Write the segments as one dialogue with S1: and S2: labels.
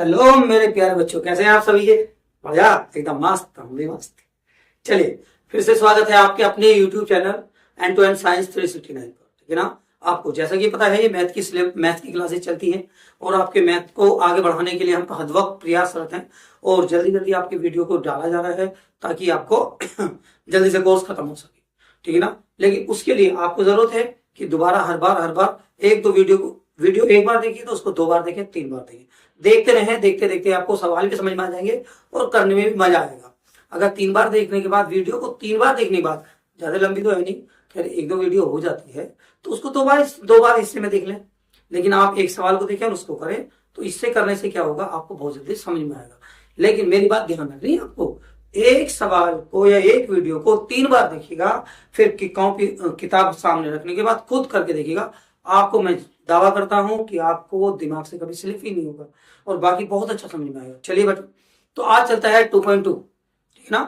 S1: Hello मेरे प्यारे बच्चों, कैसे हैं आप सभी के? मजा एकदम मस्त, हम भी मस्त। चलिए, फिर से स्वागत है आपके अपने YouTube चैनल एंड टू एंड साइंस 369 पर। ठीक है ना? आपको जैसा कि पता है, ये मैथ की क्लासेस चलती हैं और आपके मैथ को आगे बढ़ाने के लिए हम हर वक्त प्रयासरत हैं और जल्दी जल्दी आपकी वीडियो को डाला जा रहा है ताकि आपको जल्दी से कोर्स खत्म हो सके। ठीक है ना? लेकिन उसके लिए आपको जरूरत है कि दोबारा हर बार एक दो वीडियो एक बार देखिए तो उसको 2 बार देखें, 3 बार देखें। देखते रहें, देखते देखते आपको सवाल भी समझ में आ जाएंगे और करने में भी मजा आएगा। अगर 3 बार देखने के बाद, वीडियो को 3 बार देखने के बाद, ज्यादा लंबी तो है नहीं, खैर एक दो वीडियो हो जाती है, तो उसको 2 बार हिस्से में देख लें। लेकिन आप एक सवाल को देखें और उसको करें, तो इससे करने से क्या होगा, आपको बहुत जल्दी समझ में आएगा। लेकिन मेरी बात ध्यान रखनी है आपको, एक सवाल को या एक वीडियो को 3 बार देखिएगा, फिर कॉपी किताब सामने रखने के बाद खुद करके देखिएगा। आपको मैं दावा करता हूं कि आपको दिमाग से कभी स्लिप ही नहीं होगा और बाकी बहुत अच्छा समझ में आएगा। चलिए बच्चों, तो आज चलता है 2.2। ठीक है ना?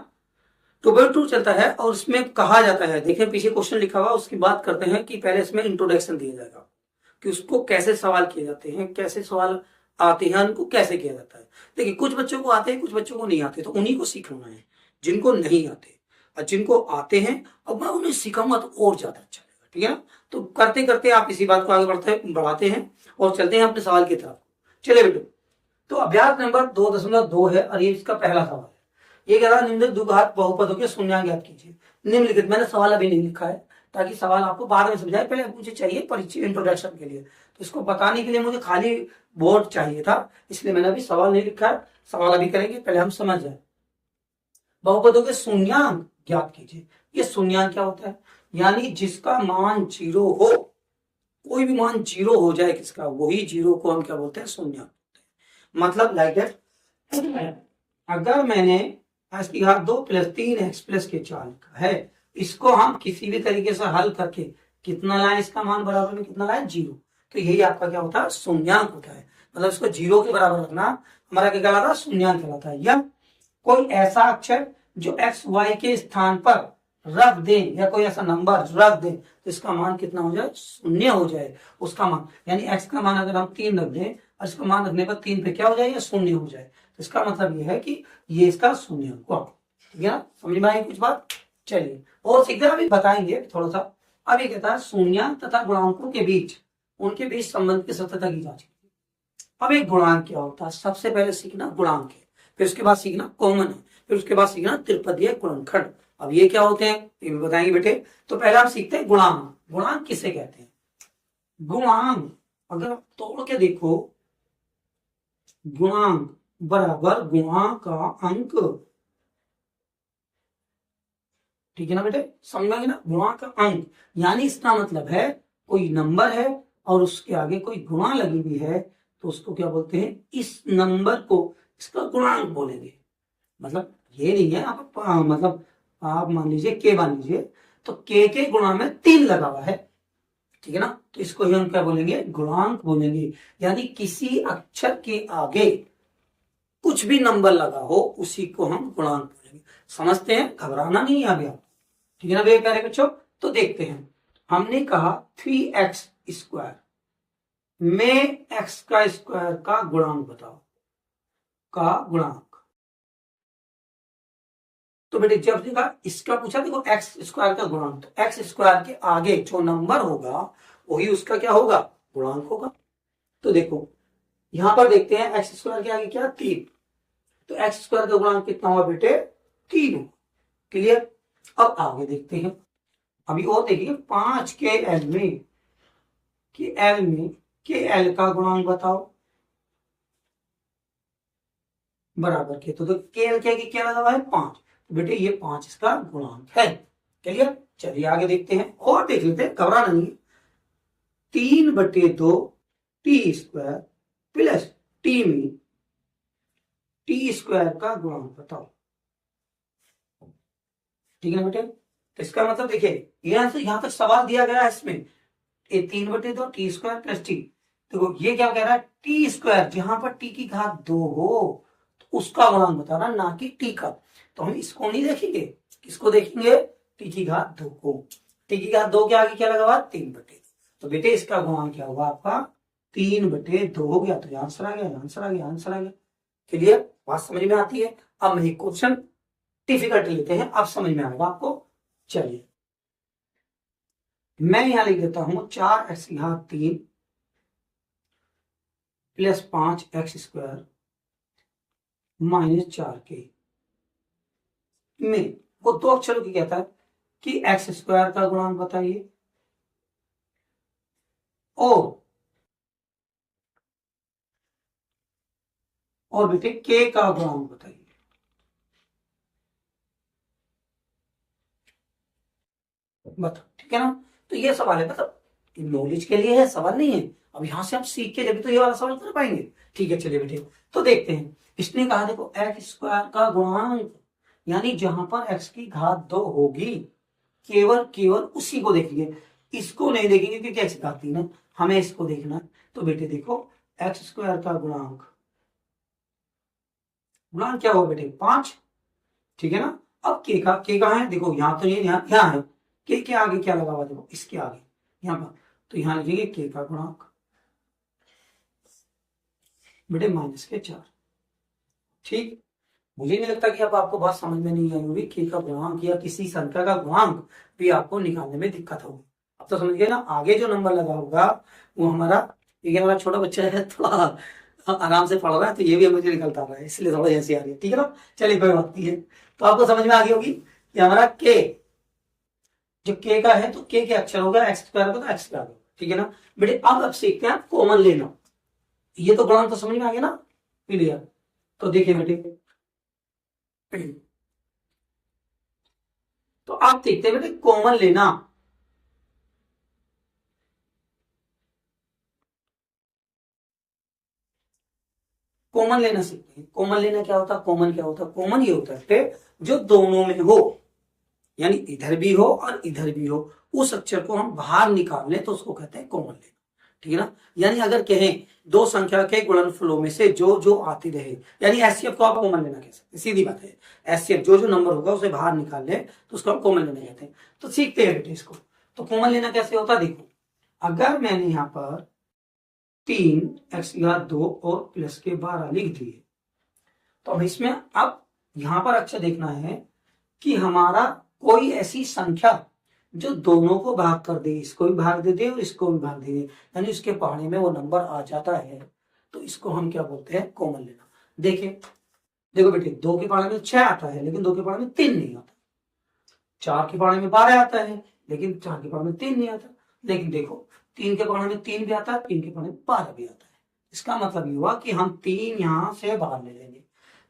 S1: 2.2 चलता है और उसमें कहा जाता है, देखिए पीछे क्वेश्चन लिखा हुआ, उसकी बात करते हैं कि पहले इसमें इंट्रोडक्शन दिया जाएगा कि उसको कैसे सवाल किए जाते हैं, कैसे सवाल आते हैं, उनको कैसे किया जाता है। देखिए, कुछ बच्चों को आते हैं, कुछ बच्चों को नहीं आते, तो उन्हीं को सीखना है जिनको नहीं आते। और जिनको आते हैं, अब मैं उन्हें सिखाऊंगा तो और ज्यादा अच्छा लगेगा। ठीक है ना? तो करते करते आप इसी बात को आगे बढ़ाते हैं और चलते हैं अपने सवाल की तरफ। चलिए बेटो, तो अभ्यास नंबर 2.2 है और ये इसका पहला सवाल है। ये कह रहा है निम्नलिखित द्विघात बहुपदों के शून्यांक ज्ञात कीजिए। निम्नलिखित, मैंने सवाल अभी नहीं लिखा है ताकि सवाल आपको बाद में समझाए, पहले मुझे चाहिए परिचय, इंट्रोडक्शन के लिए। तो इसको बताने के लिए मुझे खाली बोर्ड चाहिए था, इसलिए मैंने अभी सवाल नहीं लिखा है। सवाल अभी करेंगे, पहले हम समझ जाए। बहुपदों के शून्यांक ज्ञात कीजिए। ये शून्यांक क्या होता है? यानी जिसका मान 0 हो, कोई भी मान 0 हो जाए किसका, वही 0 को हम क्या बोलते हैं? शून्यांक। मतलब लाइक दैट, अगर मैंने x की घात 2 प्लस 3x प्लस के 4 लिखा है, इसको हम किसी भी तरीके से हल करके कितना लाए, इसका मान बराबर में कितना लाए? 0। तो यही आपका क्या होता है? शून्यांक होता है। मतलब इसको 0 के बराबर रखना हमारा क्या कहलाता है? शून्यांक कहलाता है। या कोई ऐसा अक्षर जो x y के स्थान पर रख दे, या कोई ऐसा नंबर रख दे तो इसका मान कितना हो जाए? 0 हो जाए उसका मान। यानी x का मान अगर हम 3 रख दें और इसका मान रखने पर 3 पे क्या हो जाए? 0 हो जाए। तो इसका मतलब यह है कि ये इसका शून्यांक हुआ। ठीक है ना? समझ में आई कुछ बात? चलिए और सीधे अभी बताएंगे थोड़ा सा। अभी कहता है शून्यांक तथा गुणांकों के बीच, उनके बीच संबंध की सत्यता की जांच कीजिए। अब एक गुणांक क्या होता है? सबसे पहले सीखना गुणांक है, फिर उसके बाद सीखना कॉमन है, फिर उसके बाद सीखना त्रिपदीय गुणनखंड। अब ये क्या होते हैं ये भी बताएंगे बेटे। तो पहले हम सीखते हैं गुणांक। गुणांक किसे कहते हैं? गुणांक अगर आप तोड़ के देखो, गुणांक बराबर गुणा का अंक। ठीक है ना बेटे? समझेंगे ना? गुणा का अंक यानी इसका मतलब है कोई नंबर है और उसके आगे कोई गुणा लगी हुई है, तो उसको क्या बोलते हैं? इस नंबर को इसका गुणांक बोलेंगे। मतलब ये नहीं है आप मतलब आप मान लीजिए के मान लीजिए, तो के गुणा में 3 लगा हुआ है। ठीक है ना? तो इसको ही हम क्या बोलेंगे? गुणांक बोलेंगे। यानी किसी अक्षर के आगे कुछ भी नंबर लगा हो उसी को हम गुणांक बोलेंगे। समझते हैं? घबराना नहीं है अभी आप। ठीक है ना मेरे प्यारे बच्चों? तो देखते हैं। हमने कहा 3x स्क्वायर में x का स्क्वायर का गुणांक बताओ, का गुणांक। तो बेटे जब देखा इसका पूछा, देखो x स्क्वायर का गुणांक, तो x स्क्वायर के आगे जो नंबर होगा वही उसका क्या होगा? गुणांक होगा। तो देखो यहां पर देखते हैं x स्क्वायर के आगे क्या? 3। तो x स्क्वायर का गुणांक कितना हुआ बेटे? 3। क्लियर? अब आगे देखते हैं। अभी और देखिए 5 के एल में, के एल का गुणांक बताओ बराबर के। तो के एल के आगे क्या लगा हुआ है? 5। तो बेटे ये 5 इसका गुणांक है। क्लियर? चलिए आगे देखते हैं और देख लेते हैं, घबराना नहीं। 3/2 टी स्क्वायर प्लस टी में टी स्क्वायर का गुणांक बताओ। ठीक है ना बेटे? तो इसका मतलब देखिए यहां तक सवाल दिया गया है इसमें, ये 3/2 टी स्क्वायर प्लस टी। देखो ये क्या कह रहा है? टी स्क्वायर, जहां पर टी की घात 2 हो तो उसका गुणांक बताना, ना कि टी का। तो हम इसको नहीं देखेंगे, किसको देखेंगे? टी की घात 2 को। टी की घात 2 के आगे क्या लगा हुआ? 3/2। तो बेटे इसका गुणांक क्या होगा आपका? 3/2 हो गया। तो आंसर आ गया, आंसर आ गया, आंसर आ गया। क्लियर, बात समझ में आती है। अब मैं क्वेश्चन डिफिकल्ट लेते हैं, अब समझ में आएगा आपको। चलिए मैं यहां लिख देता हूं 4x3 प्लस 5x² -4k में वो दो अक्षरों की कहता है कि x² का गुणांक बताइए और बेटे k का गुणांक बताइए। बताओ, ठीक है ना। तो ये सवाल है, मतलब नॉलेज के लिए है, सवाल नहीं है। अब यहां से हम सीख के जब तो ये वाला सवाल कर पाएंगे। ठीक है, चलिए बेटे तो देखते हैं। इसने कहा देखो x² का गुणांक, यानी जहां पर x की घात 2 होगी केवल केवल उसी को देखेंगे, इसको नहीं देखेंगे क्योंकि x घात 3 है, हमें इसको देखना है। तो बेटे देखो x² का गुणांक, गुणांक क्या होगा बेटे 5, ठीक है ना। अब के कहा है, देखो यहाँ तो ये यहाँ है, के आगे क्या लगा हुआ देखो, इसके आगे यहाँ पर, तो यहाँ लिखेंगे के का गुणांक बेटे -4। ठीक, मुझे नहीं लगता कि अब आपको बात समझ में नहीं आई होगी, के का गुणांक या किसी संख्या का गुणांक भी आपको निकालने में दिक्कत होगी। अब तो समझ गए ना। आगे जो नंबर लगा होगा वो हमारा, ये हमारा छोटा बच्चा है, थोड़ा आराम से पढ़ रहा है, तो ये भी मुझे निकलता रहा है, इसलिए थोड़ा ऐसी आ रही है, ठीक है ना। चलिए कोई बात नहीं है। तो आपको समझ में आ गई होगी कि हमारा के, जो के का है तो के अक्षर होगा, x² का तो x² होगा, ठीक है ना। बेटे अब सीखते हैं कॉमन लेना। ये तो गुणांक तो समझ में आ गया ना, क्लियर। तो देखिए बेटे, तो आप देखते हैं बेटे कॉमन लेना। कॉमन लेना सीखते हैं। कॉमन लेना क्या होता है, कॉमन क्या होता है, कॉमन ये होता है जो दोनों में हो, यानी इधर भी हो और इधर भी हो, उस अक्षर को हम बाहर निकाल लें तो उसको कहते हैं कॉमन लेना, ठीक है ना। यानी अगर कहें दो संख्या के गुणनफलों में से जो जो आती रहे, यानी एचसीएफ को आप कॉमन लेना कह सकते हैं, सीधी बात है। एचसीएफ जो जो नंबर होगा उसे बाहर निकाल ले तो उसको हम कॉमन लेना कहते हैं। तो सीखते हैं बेटे इसको। तो कॉमन लेना कैसे होता है, देखो अगर मैंने यहाँ पर 3x² और प्लस के 12 लिख दिए, तो अब इसमें अब यहां पर अच्छा देखना है कि हमारा कोई ऐसी संख्या जो दोनों को भाग कर दे, इसको भी भाग दे दे और इसको भी भाग दे दे, यानी उसके पहाड़े में वो नंबर आ जाता है, तो इसको हम क्या बोलते हैं, कॉमन लेना। देखिए देखो बेटे 2 के पहाड़े में 6 आता है लेकिन 2 के पहाड़े में 3 नहीं आता, 4 के पहाड़े में 12 आता है लेकिन 4 के पहाड़े में 3 नहीं आता, लेकिन देखो 3 के पहाड़े में 3 भी आता है, 3 के पहाड़े में 12 भी आता है। इसका मतलब ये हुआ कि हम 3 यहां से बाहर ले लेंगे।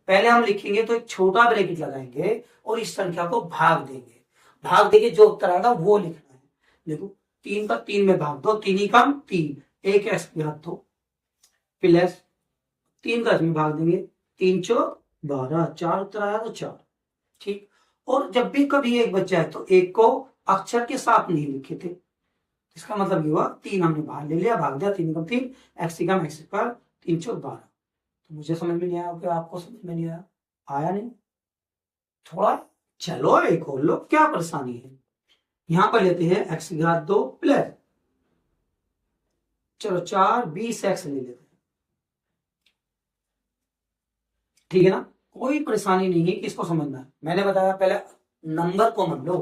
S1: पहले हम लिखेंगे तो एक छोटा ब्रैकेट लगाएंगे और इस संख्या को भाग देंगे, भाग देंगे जो उत्तर आएगा वो लिखना है। देखो 3 का 3 में भाग दो, 3 ही कम 3, एक x² 2 प्लस 3 का इसमें भाग देंगे, 3 चौक 12, 4 उत्तर आया तो 4, ठीक। और जब भी कभी एक बच्चा है तो एक को अक्षर के साथ नहीं लिखे थे, इसका मतलब ये हुआ 3 हमने बाहर ले लिया, भाग दिया, 3 कम 3, x कम x², 3 चौक 12। तो मुझे समझ में नहीं आया, क्या आपको समझ में नहीं आया, आया नहीं थोड़ा, चलो एक और लो, क्या परेशानी है। यहां पर लेते हैं x² 2 प्लस, चलो 4 20x ले लेते हैं, ठीक है ना। कोई परेशानी नहीं है कि इसको समझना है। मैंने बताया पहले नंबर को मान लो,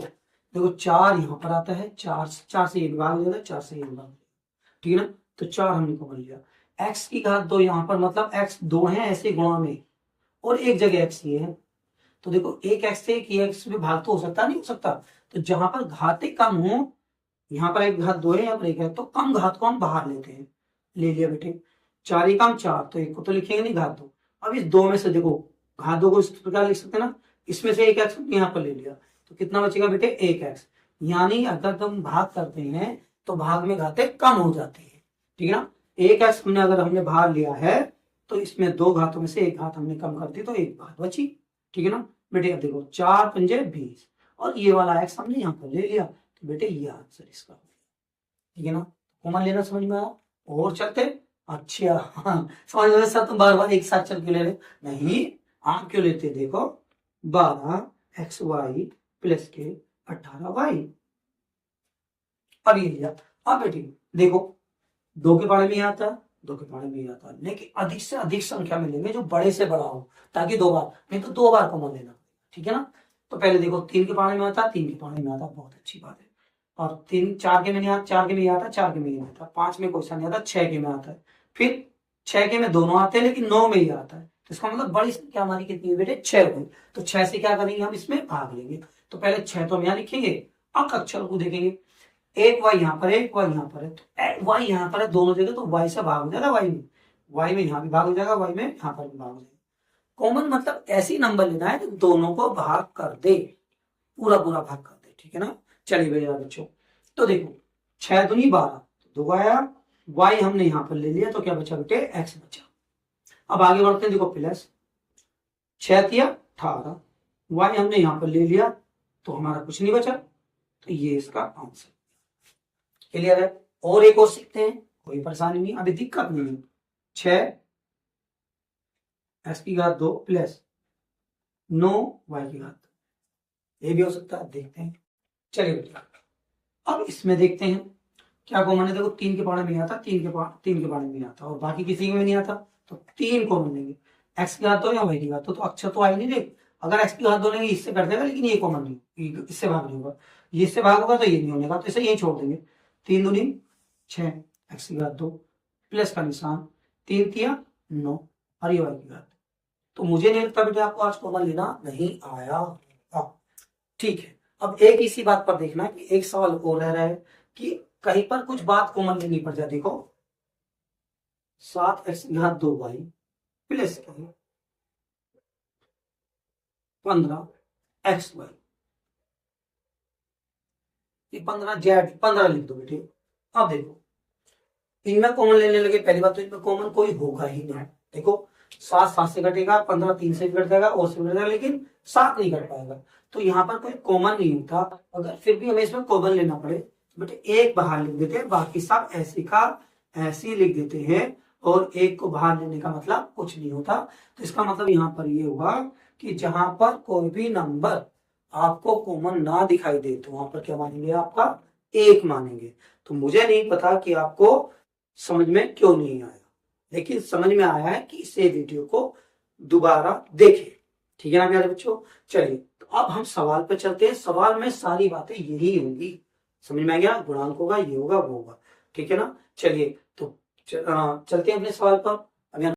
S1: देखो 4 यहां पर आता है, 4 से एक भाग लेता है, 4 से एक भाग, ठीक है ना। तो 4 हमने को लिया, x की घात 2 यहां पर, मतलब x 2 है ऐसे गुणा में और एक जगह x ये है, तो देखो एक x से एक x में भाग तो हो सकता नहीं, हो सकता। तो जहां पर घातें कम हो, यहाँ पर एक घात 2 है, यहाँ पर एक है, तो कम घात को हम बाहर लेते हैं। ले लिया बेटे, 4 ही कम 4, तो एक को तो लिखेंगे नहीं घात 2। अब इस 2 में से देखो घात 2 को इस प्रकार लिख सकते हैं ना, इसमें से एक x यहाँ पर ले लिया, तो कितना बचेगा बेटे, एक x। यानी अगर तुम भाग करते हैं तो भाग में घातें कम हो जाती है, ठीक है ना। एक x हमने अगर हमने बाहर लिया है तो इसमें 2 घातों में से एक घात हमने कम कर दी तो एक घात बची, ठीक है ना। बेटे अब देखो 4 पंजे 20 और ये वाला x हमने यहाँ पर ले लिया, तो बेटे ये आंसर इसका, ठीक है ना। कॉमन लेना समझ में आया, और चलते। अच्छा हाँ, समझ में सब तुम बार बार एक साथ चल के ले रहे, नहीं आप क्यों लेते, देखो 12xy प्लस के 18y, अब ये लिया। अब बेटे देखो 2 के बारे में आता, 2 के पाने में ही आता है, लेकिन अधिक से अधिक संख्या में लेंगे जो बड़े से बड़ा हो, ताकि 2 बार, नहीं तो 2 बार कॉमन लेना, ठीक है ना। तो पहले देखो 3 के पाने में आता, 3 के पाने में आता, बहुत अच्छी बात है। और 3 4 के में नहीं आता, 4 के में ही आता, 4 के में नहीं आता, 5 में कोई सा नहीं आता, 6 के में आता है, फिर 6 के में दोनों आते हैं लेकिन 9 में ही आता है। तो इसका मतलब बड़ी संख्या हमारी कितनी है बेटे, 6 हुई। तो 6 से क्या करेंगे हम, इसमें भाग लेंगे। तो पहले 6 तो हम यहाँ लिखेंगे, अंक अक्षर को देखेंगे, एक वाई यहाँ पर है, एक वाई यहाँ पर है, तो वाई यहाँ पर है दोनों जगह, तो वाई से भाग हो जाएगा, वाई में यहाँ भी भाग हो जाएगा, वाई में यहाँ पर भी भाग हो जाएगा। कॉमन मतलब ऐसी नंबर लेना है दोनों को भाग कर दे, पूरा पूरा भाग कर दे, ठीक है ना। चलिए भैया बच्चों, तो देखो 6 दूनी 12, 2 आया, वाई हमने यहाँ पर ले लिया, तो क्या बचा बेटे, एक्स बचा। अब आगे बढ़ते हैं, देखो प्लस 6 दिया 18, वाई हमने यहाँ पर ले लिया, तो हमारा कुछ नहीं बचा, तो ये इसका आंसर। क्लियर है। और एक और सीखते हैं, कोई परेशानी नहीं, अभी दिक्कत नहीं है। 6 एक्स की घात 2 प्लस 9 वाई की घात, ये भी हो सकता है, देखते हैं। चलिए बेटा, अब इसमें देखते हैं क्या कॉमन है। देखो 3 के पाने में नहीं आता, 3 के पाने में नहीं आता, और बाकी किसी में नहीं आता, तो 3 कॉमन लेंगे। एक्स की घात 2 या वाई की घात 2, तो अक्षर तो आई नहीं देख, अगर एक्स की घात 2 लेंगे इससे कट जाएगा, लेकिन ये कॉमन नहीं, इससे भाग नहीं होगा, ये इससे भाग होगा तो ये नहीं होने का, तो इसे यही छोड़ देंगे। 3 दूनी 6 एक्स की घात 2 प्लस का निशान, 3 तिया 9 और ये वाई की घात। तो मुझे नहीं लगता बेटा आपको आज कॉमन लेना नहीं आया, ठीक है। अब एक इसी बात पर देखना कि एक सवाल और रह रहा है कि कहीं पर कुछ बात कॉमन लेनी पड़ जाए। देखो 7 एक्स की घात 2 वाई प्लस 15 एक्स वाई, ये 15 जेड 15 लिख दो बेटे। अब देखो इनमें कॉमन लेने लगे, पहली बात तो इनमें कॉमन कोई होगा ही नहीं। देखो 7 से कटेगा, 15 3 से भी कट जाएगा, और से भी कट जाएगा, लेकिन 7 नहीं कट पाएगा, तो यहाँ पर कोई कॉमन नहीं होता। अगर फिर भी हमें इसमें कॉमन लेना पड़े, बेटे एक बाहर लिख देते हैं, बाकी सब ऐसे का ऐसे लिख देते हैं, और एक को बाहर लेने का मतलब कुछ नहीं होता। तो इसका मतलब यहाँ पर ये हुआ कि जहां पर कोई भी नंबर आपको कॉमन ना दिखाई दे, तो वहां पर क्या मानेंगे, आपका 1 मानेंगे। तो मुझे नहीं पता कि आपको समझ में क्यों नहीं आया, लेकिन समझ में आया है कि इसे वीडियो को दोबारा देखें, ठीक है ना प्यारे बच्चों। चलिए तो अब हम सवाल पर चलते हैं, सवाल में सारी बातें यही होंगी, समझ में आ गया, गुणांक होगा, ये होगा, वो होगा, ठीक है ना। चलिए तो चलते हैं अपने सवाल पर।